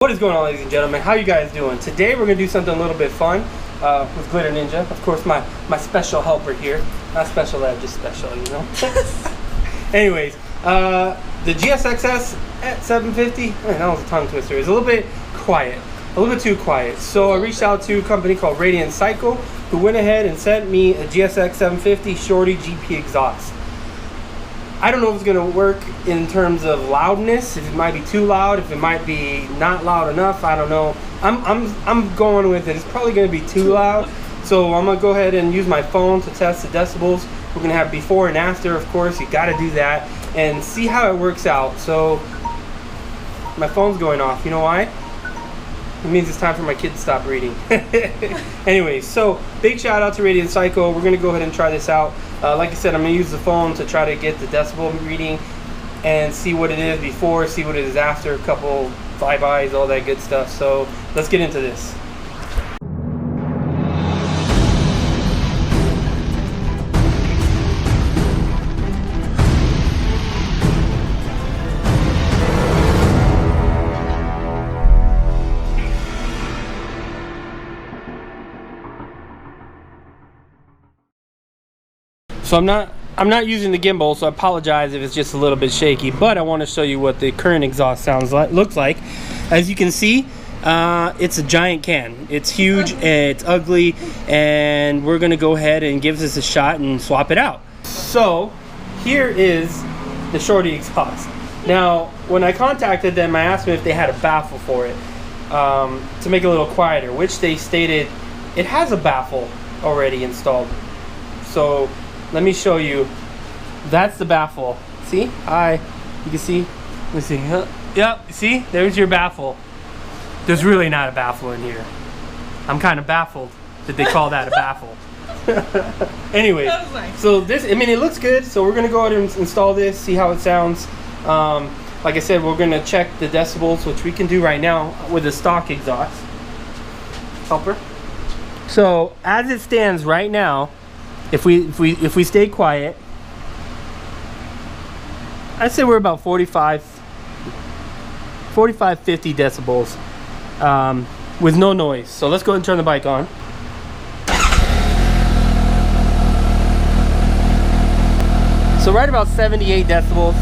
What is going on, ladies and gentlemen? How you guys doing? Today we're gonna do something a little bit fun with Glitter Ninja. Of course, my special helper here. Not special lab, just special, you know. Anyways, the GSX S750. Man, that was a tongue twister. It's a little bit quiet, a little bit too quiet. So I reached out to a company called RadiantCycle, who went ahead and sent me a GSX S750 Shorty GP exhaust. I don't know if it's gonna work in terms of loudness, if it might be too loud, if it might be not loud enough, I don't know. I'm going with it. It's probably gonna be too loud. So I'm gonna go ahead and use my phone to test the decibels. We're gonna have before and after, of course, you gotta do that, and see how it works out. So my phone's going off, you know why? It means it's time for my kid to stop reading. Anyways, so big shout out to RadiantCycle. We're gonna go ahead and try this out. Like I said, I'm gonna use the phone to try to get the decibel reading and see what it is before, see what it is after, a couple flybys, all that good stuff. So let's get into this. So I'm not using the gimbal, so I apologize if it's just a little bit shaky, but I want to show you what the current exhaust looks like. As you can see, it's a giant can. It's huge, it's ugly, and we're gonna go ahead and give this a shot and swap it out. So here is the Shorty exhaust. Now, when I contacted them, I asked them if they had a baffle for it to make it a little quieter, which they stated it has a baffle already installed. So let me show you. That's the baffle. See? You can see. Let me see. Yep. See? There's your baffle. There's really not a baffle in here. I'm kind of baffled that they call that a baffle. Anyway, nice. So this, I mean, it looks good. So we're gonna go ahead and install this, see how it sounds. Like I said, we're gonna check the decibels, which we can do right now with the stock exhaust. Helper. So as it stands right now, if we stay quiet, I'd say we're about 45, 50 decibels with no noise. So let's go ahead and turn the bike on. So right about 78 decibels,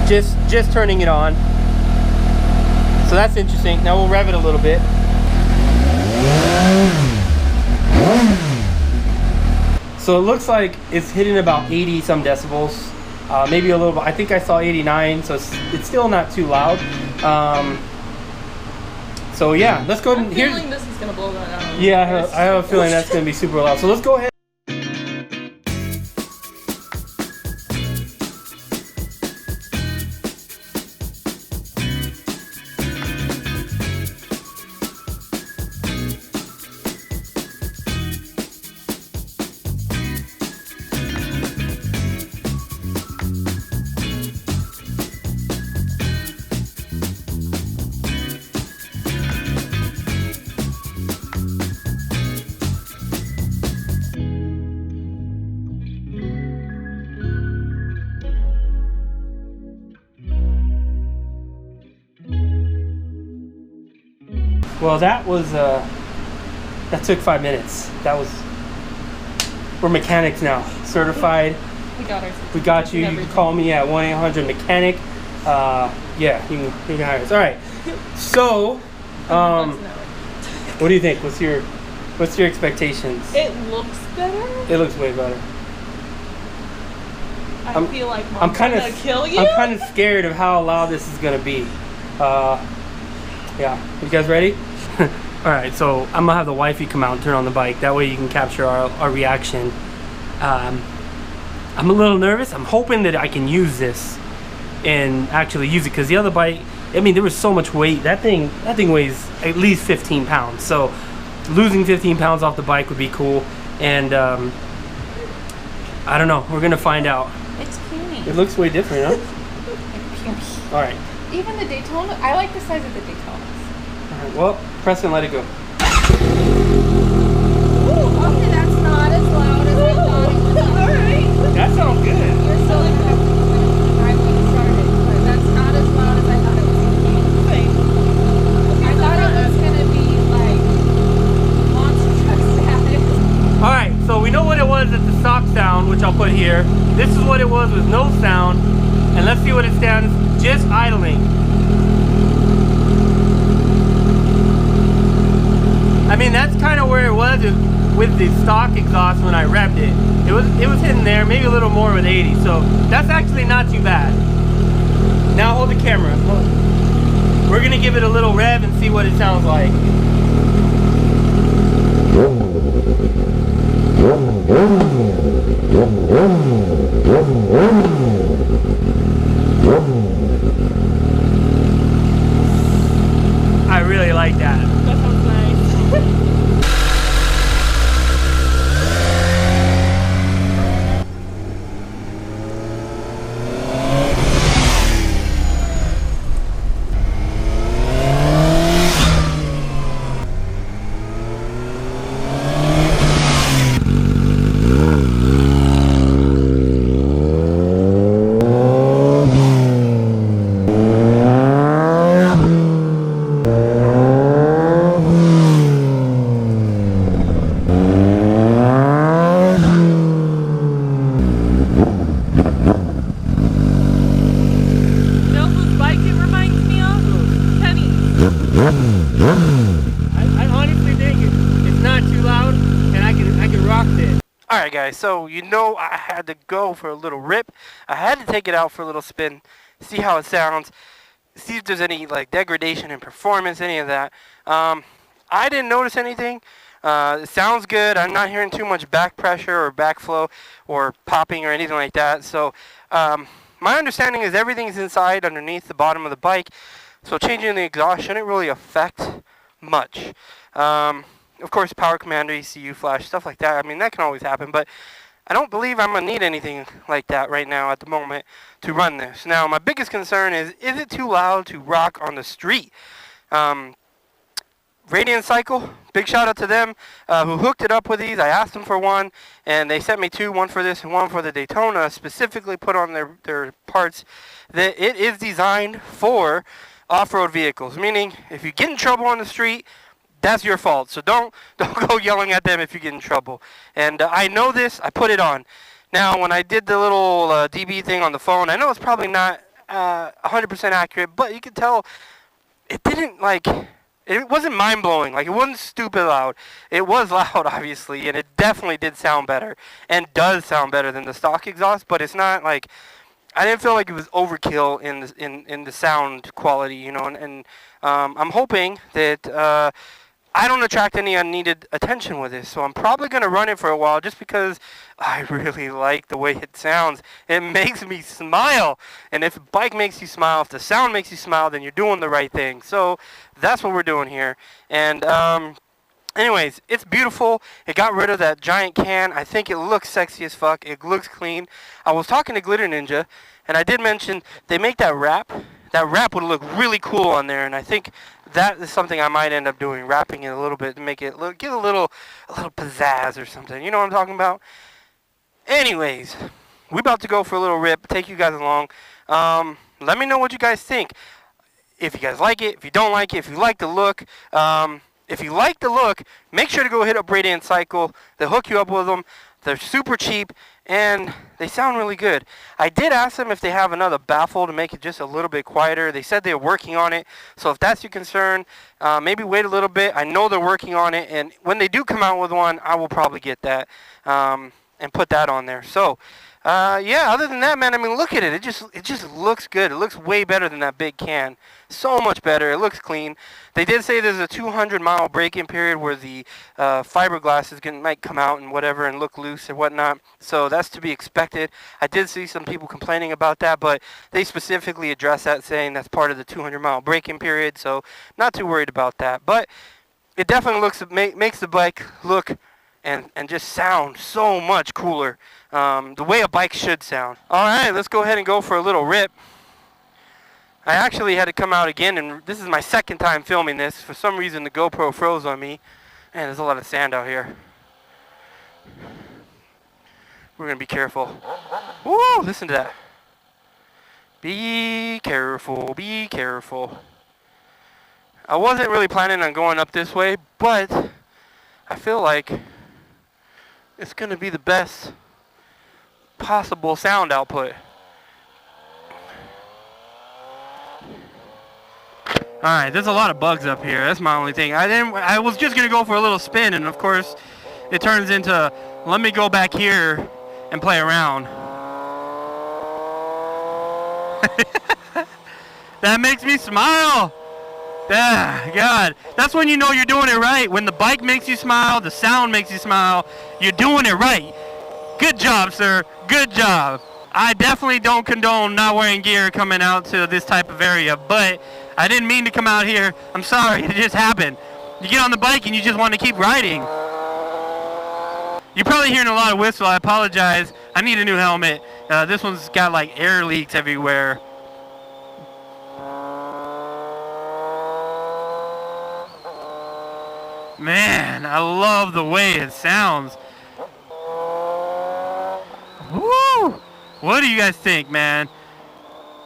just turning it on. So that's interesting. Now we'll rev it a little bit. So it looks like it's hitting about 80 some decibels, maybe a little bit. I think I saw 89, so it's still not too loud. So yeah, let's go ahead and here's. I'm feeling this is gonna blow that out. Yeah, I have a feeling that's gonna be super loud. So let's go ahead. Well, that was that took 5 minutes. We're mechanics now, certified. We got ours. We got you. You can call me at 1-800-MECHANIC. Yeah, you can hire us. All right. So, what do you think? What's your expectations? It looks better. It looks way better. I feel like Mom's gonna kill you. I'm kind of scared of how loud this is gonna be. Yeah, you guys ready? All right, so I'm gonna have the wifey come out and turn on the bike. That way you can capture our reaction. I'm a little nervous. I'm hoping that I can use this and actually use it, because the other bike, I mean, there was so much weight. That thing weighs at least 15 pounds. So losing 15 pounds off the bike would be cool. And I don't know. We're gonna find out. It's puny. It looks way different, huh? All right. Even the Daytona, I like the size of the Daytonas. All right, well, press and let it go. Ooh, okay, that's not as loud as I thought it was. All right. That sounds good. You're still gonna have to drive when you started, but that's not as loud as I thought it was. what it was with no sound, and let's see what it sounds just idling. I mean, that's kind of where it was with the stock exhaust when I revved it. It was hitting there, maybe a little more with 80, so that's actually not too bad. Now hold the camera. We're gonna give it a little rev and see what it sounds like. I really like that. That sounds nice. I honestly think it's not too loud, and I can rock this. All right, guys. So you know I had to go for a little rip. I had to take it out for a little spin, see how it sounds, see if there's any like degradation in performance, any of that. I didn't notice anything. It sounds good. I'm not hearing too much back pressure or backflow or popping or anything like that. So my understanding is everything's inside underneath the bottom of the bike. So changing the exhaust shouldn't really affect much. Of course, power commander, ECU flash, stuff like that. I mean, that can always happen, but I don't believe I'm going to need anything like that right now at the moment to run this. Now, my biggest concern is it too loud to rock on the street? RadiantCycle, big shout out to them who hooked it up with these. I asked them for one, and they sent me two, one for this and one for the Daytona, specifically put on their parts that it is designed for off-road vehicles, meaning if you get in trouble on the street, that's your fault. So don't go yelling at them if you get in trouble. And I know this. I put it on. Now, when I did the little DB thing on the phone, I know it's probably not 100% accurate, but you can tell it didn't like. It wasn't mind-blowing. Like, it wasn't stupid loud. It was loud, obviously, and it definitely did sound better and does sound better than the stock exhaust. But it's not like I didn't feel like it was overkill in the sound quality, you know. And I'm hoping that I don't attract any unneeded attention with this. So I'm probably going to run it for a while just because I really like the way it sounds. It makes me smile. And if a bike makes you smile, if the sound makes you smile, then you're doing the right thing. So that's what we're doing here. And anyways, it's beautiful. It got rid of that giant can. I think it looks sexy as fuck. It looks clean. I was talking to GhostNinja, and I did mention they make that wrap. That wrap would look really cool on there, and I think that is something I might end up doing, wrapping it a little bit to make it give a little pizzazz or something. You know what I'm talking about? Anyways, we're about to go for a little rip, take you guys along. Let me know what you guys think. If you guys like it, if you don't like it, if you like the look. If you like the look, make sure to go hit up RadiantCycle. They'll hook you up with them. They're super cheap, and they sound really good. I did ask them if they have another baffle to make it just a little bit quieter. They said they're working on it. So if that's your concern, maybe wait a little bit. I know they're working on it, and when they do come out with one, I will probably get that and put that on there. So yeah, other than that, man, I mean, look at it. It just looks good. It looks way better than that big can. So much better. It looks clean. They did say there's a 200-mile break-in period where the fiberglass might come out and whatever and look loose and whatnot. So that's to be expected. I did see some people complaining about that, but they specifically addressed that, saying that's part of the 200-mile break-in period. So not too worried about that. But it definitely makes the bike look and just sound so much cooler. The way a bike should sound. Alright, let's go ahead and go for a little rip. I actually had to come out again, and this is my second time filming this. For some reason, the GoPro froze on me. Man, there's a lot of sand out here. We're going to be careful. Woo, listen to that. Be careful, be careful. I wasn't really planning on going up this way, but I feel like it's going to be the best possible sound output. Alright, there's a lot of bugs up here. That's my only thing. I was just gonna go for a little spin, and of course it turns into, let me go back here and play around. That makes me smile. Ah, God. That's when you know you're doing it right. When the bike makes you smile, the sound makes you smile, you're doing it right. Good job, sir. Good job. I definitely don't condone not wearing gear coming out to this type of area, but I didn't mean to come out here. I'm sorry. It just happened. You get on the bike and you just want to keep riding. You're probably hearing a lot of whistle. I apologize. I need a new helmet. This one's got like air leaks everywhere. Man, I love the way it sounds. Woo! What do you guys think, man?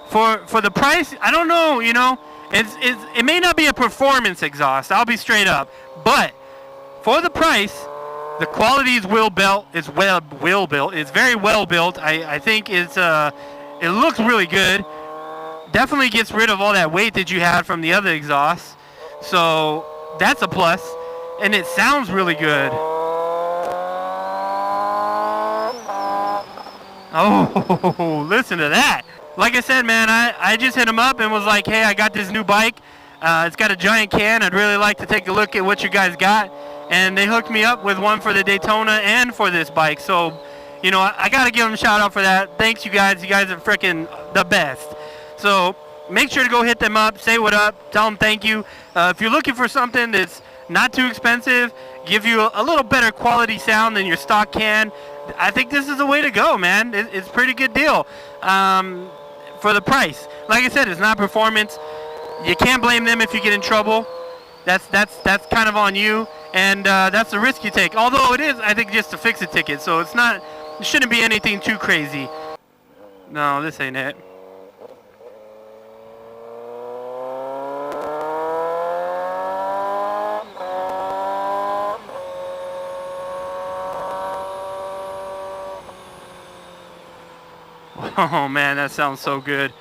For the price, I don't know, you know, it may not be a performance exhaust, I'll be straight up, but for the price, the quality is well built. It's very well built. I think it looks really good. Definitely gets rid of all that weight that you had from the other exhausts, so that's a plus. And it sounds really good. Oh, listen to that. Like I said, man, I just hit him up and was like, hey, I got this new bike. It's got a giant can. I'd really like to take a look at what you guys got. And they hooked me up with one for the Daytona and for this bike. So, you know, I got to give them a shout out for that. Thanks, you guys. You guys are freaking the best. So make sure to go hit them up. Say what up. Tell them thank you. If you're looking for something that's not too expensive, give you a little better quality sound than your stock can, I think this is the way to go, man. It's a pretty good deal for the price. Like I said, it's not performance. You can't blame them if you get in trouble. That's kind of on you, and that's the risk you take. Although it is, I think, just a fix-it ticket, so it shouldn't be anything too crazy. No, this ain't it. Oh man, that sounds so good.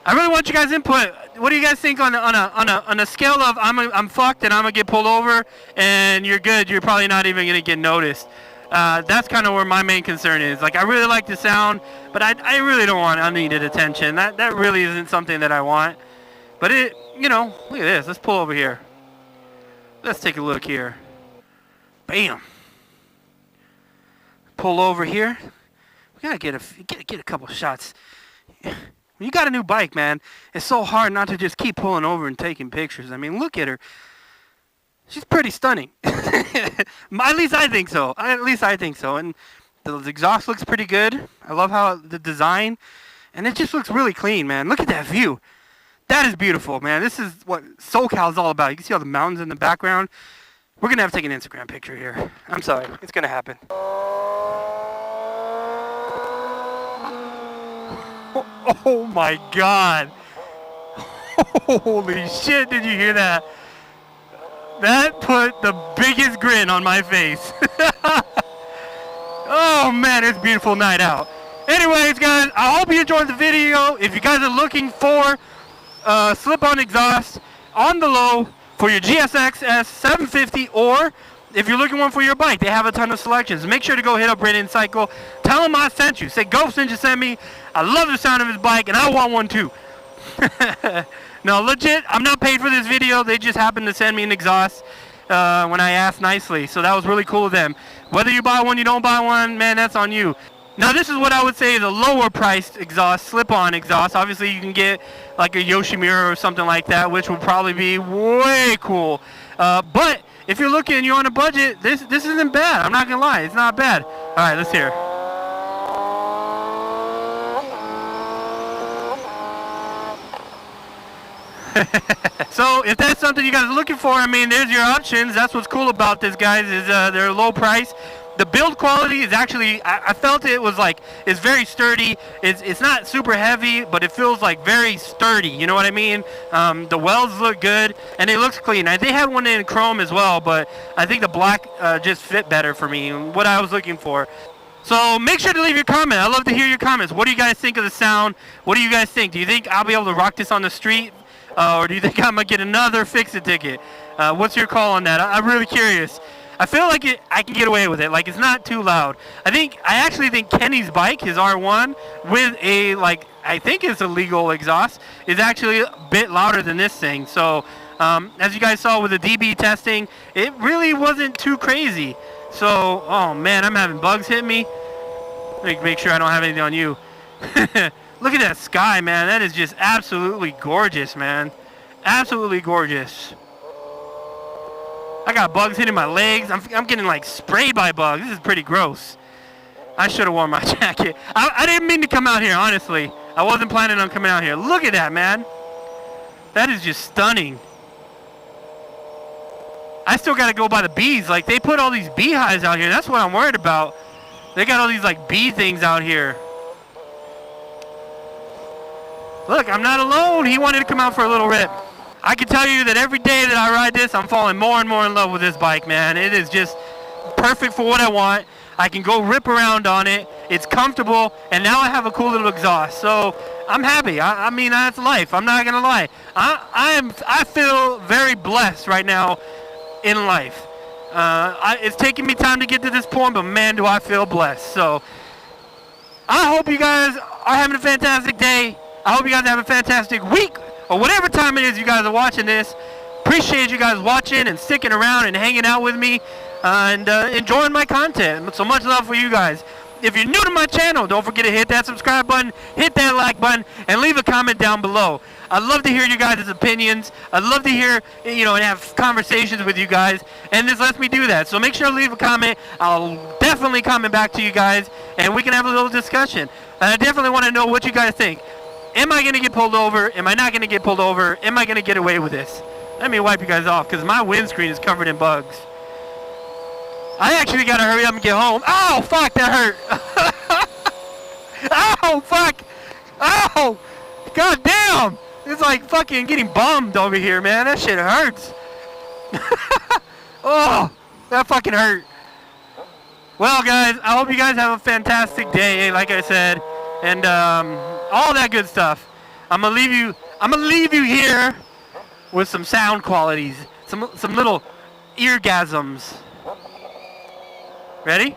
I really want you guys' input. What do you guys think on a scale of I'm fucked and I'm gonna get pulled over and you're good? You're probably not even gonna get noticed. That's kind of where my main concern is. Like, I really like the sound, but I really don't want unneeded attention. That really isn't something that I want. But it, you know, look at this. Let's pull over here. Let's take a look here. Bam. Pull over here. We gotta get a couple shots. When you got a new bike, man, it's so hard not to just keep pulling over and taking pictures. I mean, look at her. She's pretty stunning. At least I think so. And the exhaust looks pretty good. I love how the design, and it just looks really clean, man. Look at that view. That is beautiful, man. This is what SoCal is all about. You can see all the mountains in the background. We're gonna have to take an Instagram picture here. I'm sorry, it's gonna happen. Oh my God. Holy shit, did you hear that? That put the biggest grin on my face. Oh man, it's a beautiful night out. Anyways, guys, I hope you enjoyed the video. If you guys are looking for slip-on exhaust on the low for your GSX S750, or if you're looking one for your bike, they have a ton of selections. Make sure to go hit up RadiantCycle. Tell them I sent you. Say GhostNinja sent me. I love the sound of his bike, and I want one too. No, legit, I'm not paid for this video. They just happened to send me an exhaust when I asked nicely. So that was really cool of them. Whether you buy one, you don't buy one, man, that's on you. Now, this is what I would say is a lower priced exhaust, slip-on exhaust. Obviously, you can get like a Yoshimura or something like that, which would probably be way cool. But if you're looking, you're on a budget, this isn't bad. I'm not going to lie. It's not bad. All right, let's hear. So if that's something you guys are looking for, I mean, there's your options. That's what's cool about this, guys, is they're low price. The build quality is actually, I felt it was like, it's very sturdy. It's not super heavy, but it feels like very sturdy. You know what I mean? The welds look good, and it looks clean. They had one in chrome as well, but I think the black just fit better for me, what I was looking for. So make sure to leave your comment. I'd love to hear your comments. What do you guys think of the sound? What do you guys think? Do you think I'll be able to rock this on the street? Or do you think I'm going to get another fix-it ticket? What's your call on that? I'm really curious. I feel like I can get away with it. Like, it's not too loud. I actually think Kenny's bike, his R1, with a, like, I think it's a legal exhaust, is actually a bit louder than this thing. So, as you guys saw with the DB testing, it really wasn't too crazy. So, oh man, I'm having bugs hit me. Let me make sure I don't have anything on you. Look at that sky, man. That is just absolutely gorgeous, man. Absolutely gorgeous. I got bugs hitting my legs. I'm getting like sprayed by bugs. This is pretty gross. I should have worn my jacket. I didn't mean to come out here, honestly. I wasn't planning on coming out here. Look at that, man. That is just stunning. I still got to go by the bees. Like, they put all these beehives out here. That's what I'm worried about. They got all these, like, bee things out here. Look, I'm not alone. He wanted to come out for a little rip. I can tell you that every day that I ride this, I'm falling more and more in love with this bike, man. It is just perfect for what I want. I can go rip around on it. It's comfortable, and now I have a cool little exhaust. So I'm happy. I mean, that's life. I'm not gonna lie. I feel very blessed right now in life. It's taking me time to get to this point, but man, do I feel blessed. So I hope you guys are having a fantastic day. I hope you guys have a fantastic week, or whatever time it is you guys are watching this. Appreciate you guys watching and sticking around and hanging out with me and enjoying my content. So much love for you guys. If you're new to my channel, don't forget to hit that subscribe button, hit that like button, and leave a comment down below. I'd love to hear you guys' opinions. I'd love to hear, and have conversations with you guys, and this lets me do that. So make sure to leave a comment. I'll definitely comment back to you guys, and we can have a little discussion. And I definitely want to know what you guys think. Am I going to get pulled over? Am I not going to get pulled over? Am I going to get away with this? Let me wipe you guys off, because my windscreen is covered in bugs. I actually got to hurry up and get home. Oh, fuck, that hurt. Oh, fuck. Oh, god damn. It's like fucking getting bummed over here, man. That shit hurts. Oh, that fucking hurt. Well, guys, I hope you guys have a fantastic day, like I said, and all that good stuff. I'm gonna leave you here with some sound qualities, some little eargasms. Ready?